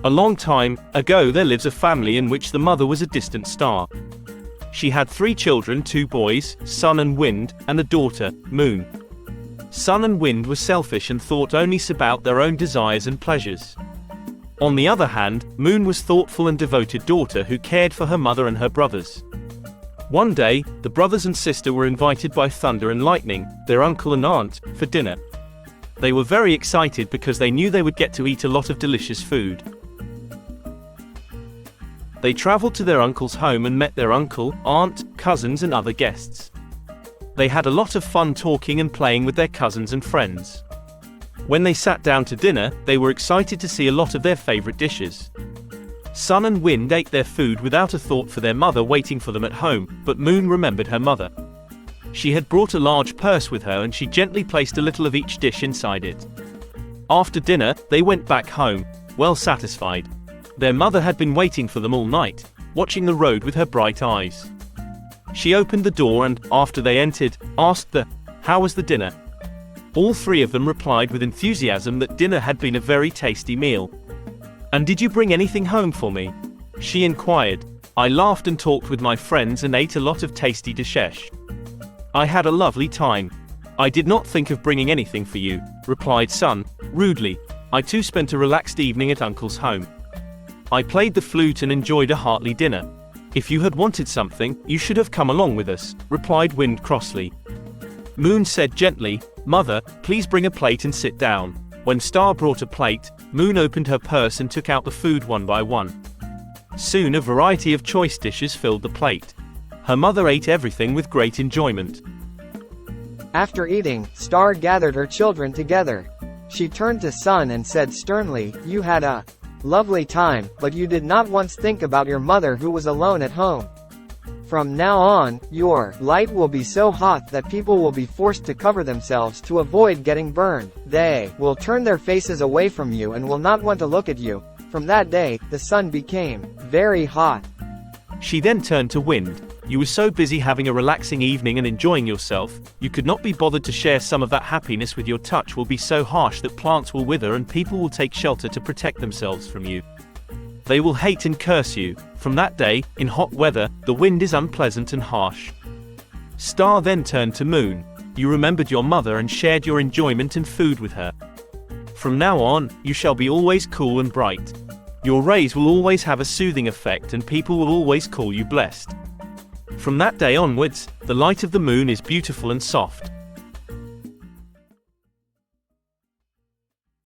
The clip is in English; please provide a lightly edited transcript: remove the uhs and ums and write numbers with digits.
A long time ago there lives a family in which the mother was a distant star. She had 3 children, 2 boys, Sun and Wind, and a daughter, Moon. Sun and Wind were selfish and thought only about their own desires and pleasures. On the other hand, Moon was thoughtful and devoted daughter who cared for her mother and her brothers. One day, the brothers and sister were invited by Thunder and Lightning, their uncle and aunt, for dinner. They were very excited because they knew they would get to eat a lot of delicious food. They traveled to their uncle's home and met their uncle, aunt, cousins and other guests. They had a lot of fun talking and playing with their cousins and friends. When they sat down to dinner, they were excited to see a lot of their favorite dishes. Sun and Wind ate their food without a thought for their mother waiting for them at home, but Moon remembered her mother. She had brought a large purse with her and she gently placed a little of each dish inside it. After dinner, they went back home, well satisfied. Their mother had been waiting for them all night, watching the road with her bright eyes. She opened the door and, after they entered, asked how was the dinner? All 3 of them replied with enthusiasm that dinner had been a very tasty meal. And did you bring anything home for me? She inquired. I laughed and talked with my friends and ate a lot of tasty dishes. I had a lovely time. I did not think of bringing anything for you, replied Sun, rudely. I too spent a relaxed evening at Uncle's home. I played the flute and enjoyed a hearty dinner. If you had wanted something, you should have come along with us, replied Wind crossly. Moon said gently, Mother, please bring a plate and sit down. When Star brought a plate, Moon opened her purse and took out the food one by one. Soon a variety of choice dishes filled the plate. Her mother ate everything with great enjoyment. After eating, Star gathered her children together. She turned to Sun and said sternly, You had a lovely time, but you did not once think about your mother who was alone at home. From now on, your light will be so hot that people will be forced to cover themselves to avoid getting burned. They will turn their faces away from you and will not want to look at you. From that day, the sun became very hot. She then turned to Wind. You were so busy having a relaxing evening and enjoying yourself, you could not be bothered to share some of that happiness with your touch will be so harsh that plants will wither and people will take shelter to protect themselves from you. They will hate and curse you. From that day, in hot weather, the wind is unpleasant and harsh. Star then turned to Moon. You remembered your mother and shared your enjoyment and food with her. From now on, you shall be always cool and bright. Your rays will always have a soothing effect and people will always call you blessed. From that day onwards, the light of the moon is beautiful and soft.